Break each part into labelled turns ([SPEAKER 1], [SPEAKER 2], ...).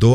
[SPEAKER 1] 2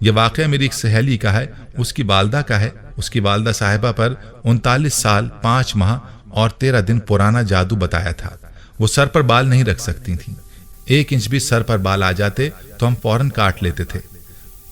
[SPEAKER 1] یہ واقعہ میری ایک سہیلی کا ہے، اس کی والدہ کا ہے۔ اس کی والدہ صاحبہ پر 39 سال 5 ماہ اور 13 دن پرانا جادو بتایا تھا۔ وہ سر پر بال نہیں رکھ سکتی تھیں، 1 انچ بھی سر پر بال آ جاتے تو ہم فوراً کاٹ لیتے تھے۔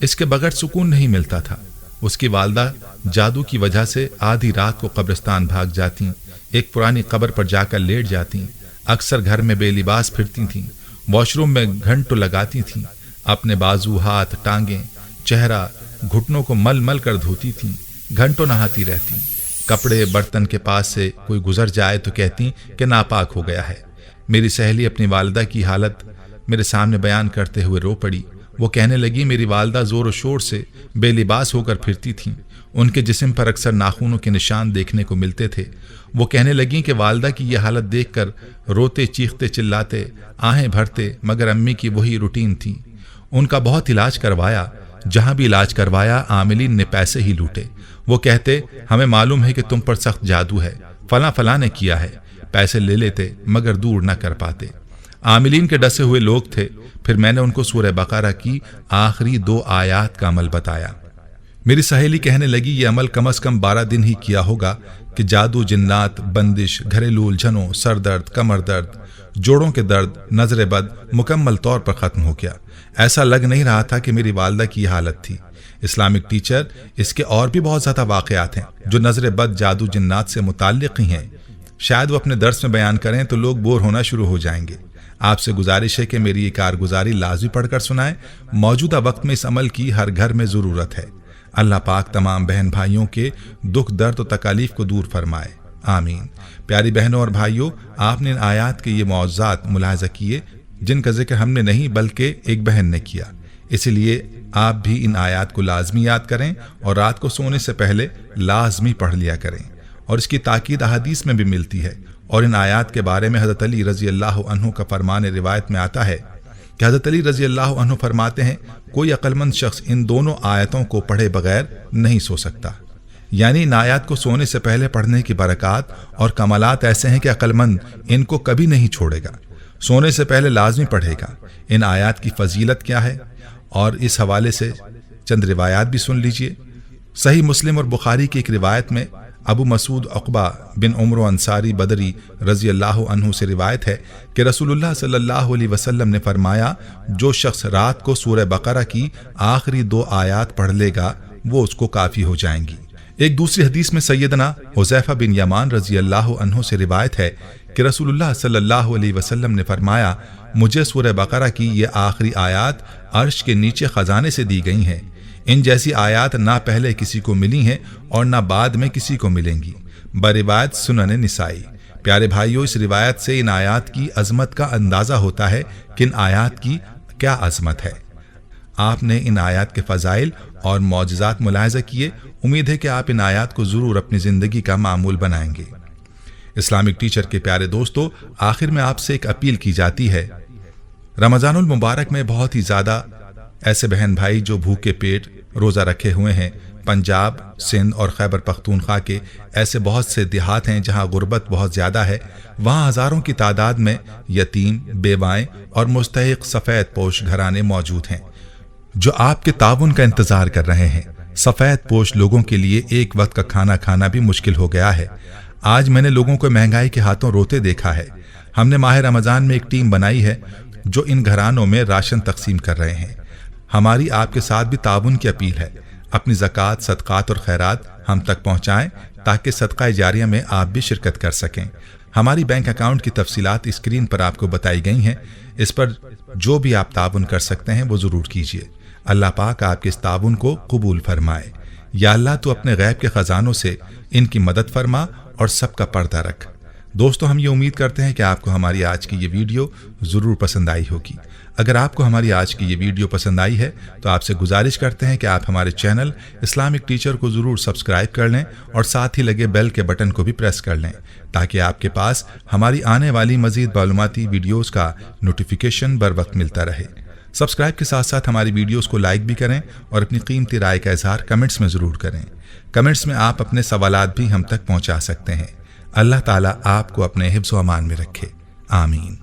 [SPEAKER 1] اس کے بغیر سکون نہیں ملتا تھا۔ اس کی والدہ جادو کی وجہ سے آدھی رات کو قبرستان بھاگ جاتی، ایک پرانی قبر پر جا کر لیٹ جاتی، اکثر گھر میں بے لباس پھرتی تھیں، واش روم میں گھنٹوں لگاتی تھیں، اپنے بازو، ہاتھ، ٹانگیں، چہرہ، گھٹنوں کو مل مل کر دھوتی تھیں، گھنٹوں نہاتی رہتی، کپڑے برتن کے پاس سے کوئی گزر جائے تو کہتی کہ ناپاک ہو گیا ہے۔ میری سہیلی اپنی والدہ کی حالت میرے سامنے بیان کرتے ہوئے رو پڑی۔ وہ کہنے لگی میری والدہ زور و شور سے بے لباس ہو کر پھرتی تھیں، ان کے جسم پر اکثر ناخنوں کے نشان دیکھنے کو ملتے تھے۔ وہ کہنے لگیں کہ والدہ کی یہ حالت دیکھ کر روتے، چیختے، چلاتے، آہیں بھرتے، مگر امی کی وہی روٹین تھی۔ ان کا بہت علاج کروایا، جہاں بھی علاج کروایا عاملین نے پیسے ہی لوٹے۔ وہ کہتے ہمیں معلوم ہے کہ تم پر سخت جادو ہے، فلاں فلاں نے کیا ہے، پیسے لے لیتے مگر دور نہ کر پاتے۔ عاملین کے ڈسے ہوئے لوگ تھے۔ پھر میں نے ان کو سورہ بقرہ کی آخری 2 آیات کا عمل بتایا۔ میری سہیلی کہنے لگی یہ عمل کم از کم 12 دن ہی کیا ہوگا کہ جادو، جنات، بندش، گھریلو الجھنوں، سر درد، کمر درد، جوڑوں کے درد، نظر بد مکمل طور پر ختم ہو گیا۔ ایسا لگ نہیں رہا تھا کہ میری والدہ کی یہ حالت تھی۔ اسلامک ٹیچر، اس کے اور بھی بہت زیادہ واقعات ہیں جو نظر بد، جادو، جنات سے متعلق ہی ہیں۔ شاید وہ اپنے درس میں بیان کریں تو لوگ بور ہونا شروع ہو جائیں گے۔ آپ سے گزارش ہے کہ میری یہ کارگزاری لازمی پڑھ کر سنائیں۔ موجودہ وقت میں اس عمل کی ہر گھر میں ضرورت ہے۔ اللہ پاک تمام بہن بھائیوں کے دکھ، درد و تکالیف کو دور فرمائے، آمین۔ پیاری بہنوں اور بھائیوں، آپ نے ان آیات کے یہ معجزات ملاحظہ کیے جن کا ذکر ہم نے نہیں بلکہ ایک بہن نے کیا۔ اسی لیے آپ بھی ان آیات کو لازمی یاد کریں اور رات کو سونے سے پہلے لازمی پڑھ لیا کریں، اور اس کی تاکید احادیث میں بھی ملتی ہے۔ اور ان آیات کے بارے میں حضرت علی رضی اللہ عنہ کا فرمان روایت میں آتا ہے کہ حضرت علی رضی اللہ عنہ فرماتے ہیں کوئی عقل مند شخص ان دونوں آیتوں کو پڑھے بغیر نہیں سو سکتا۔ یعنی ان آیات کو سونے سے پہلے پڑھنے کی برکات اور کمالات ایسے ہیں کہ عقل مند ان کو کبھی نہیں چھوڑے گا، سونے سے پہلے لازمی پڑھے گا۔ ان آیات کی فضیلت کیا ہے اور اس حوالے سے چند روایات بھی سن لیجئے۔ صحیح مسلم اور بخاری کی ایک روایت میں ابو مسعود عقبہ بن عمرو انصاری بدری رضی اللہ عنہ سے روایت ہے کہ رسول اللہ صلی اللہ علیہ وسلم نے فرمایا جو شخص رات کو سورہ بقرہ کی آخری 2 آیات پڑھ لے گا وہ اس کو کافی ہو جائیں گی۔ ایک دوسری حدیث میں سیدنا حذیفہ بن یمان رضی اللہ عنہ سے روایت ہے کہ رسول اللہ صلی اللہ علیہ وسلم نے فرمایا مجھے سورہ بقرہ کی یہ آخری آیات عرش کے نیچے خزانے سے دی گئی ہیں۔ ان جیسی آیات نہ پہلے کسی کو ملی ہیں اور نہ بعد میں کسی کو ملیں گی، بروایت سنن نسائی۔ پیارے بھائیوں، اس روایت سے ان آیات کی عظمت کا اندازہ ہوتا ہے کہ ان آیات کی کیا عظمت ہے۔ آپ نے ان آیات کے فضائل اور معجزات ملاحظہ کیے۔ امید ہے کہ آپ ان آیات کو ضرور اپنی زندگی کا معمول بنائیں گے۔ اسلامک ٹیچر کے پیارے دوستو، آخر میں آپ سے ایک اپیل کی جاتی ہے۔ رمضان المبارک میں بہت ہی زیادہ ایسے بہن بھائی جو بھوکے پیٹ روزہ رکھے ہوئے ہیں۔ پنجاب، سندھ اور خیبر پختونخوا کے ایسے بہت سے دیہات ہیں جہاں غربت بہت زیادہ ہے۔ وہاں ہزاروں کی تعداد میں یتیم، بیوائیں اور مستحق سفید پوش گھرانے موجود ہیں جو آپ کے تعاون کا انتظار کر رہے ہیں۔ سفید پوش لوگوں کے لیے ایک وقت کا کھانا کھانا بھی مشکل ہو گیا ہے۔ آج میں نے لوگوں کو مہنگائی کے ہاتھوں روتے دیکھا ہے۔ ہم نے ماہ رمضان میں ایک ٹیم بنائی ہے جو ان گھرانوں میں راشن تقسیم کر رہے ہیں۔ ہماری آپ کے ساتھ بھی تعاون کی اپیل ہے۔ اپنی زکوٰۃ، صدقات اور خیرات ہم تک پہنچائیں تاکہ صدقہ جاریہ میں آپ بھی شرکت کر سکیں۔ ہماری بینک اکاؤنٹ کی تفصیلات اسکرین پر آپ کو بتائی گئی ہیں۔ اس پر جو بھی آپ تعاون کر سکتے ہیں وہ ضرور کیجیے۔ اللہ پاک آپ کے اس تعاون کو قبول فرمائے۔ یا اللہ تو اپنے غیب کے خزانوں سے ان کی مدد فرما اور سب کا پردہ رکھ۔ دوستو، ہم یہ امید کرتے ہیں کہ آپ کو ہماری آج کی یہ ویڈیو ضرور پسند آئی ہوگی۔ اگر آپ کو ہماری آج کی یہ ویڈیو پسند آئی ہے تو آپ سے گزارش کرتے ہیں کہ آپ ہمارے چینل اسلامک ٹیچر کو ضرور سبسکرائب کر لیں اور ساتھ ہی لگے بیل کے بٹن کو بھی پریس کر لیں تاکہ آپ کے پاس ہماری آنے والی مزید معلوماتی ویڈیوز کا نوٹیفیکیشن بر وقت ملتا رہے۔ سبسکرائب کے ساتھ ساتھ ہماری ویڈیوز کو لائک بھی کریں اور اپنی قیمتی رائے کا اظہار کمنٹس میں ضرور کریں۔ کمنٹس میں آپ اپنے سوالات بھی ہم تک پہنچا سکتے ہیں۔ اللہ تعالیٰ آپ کو اپنے حفظ و امان میں رکھے، آمین۔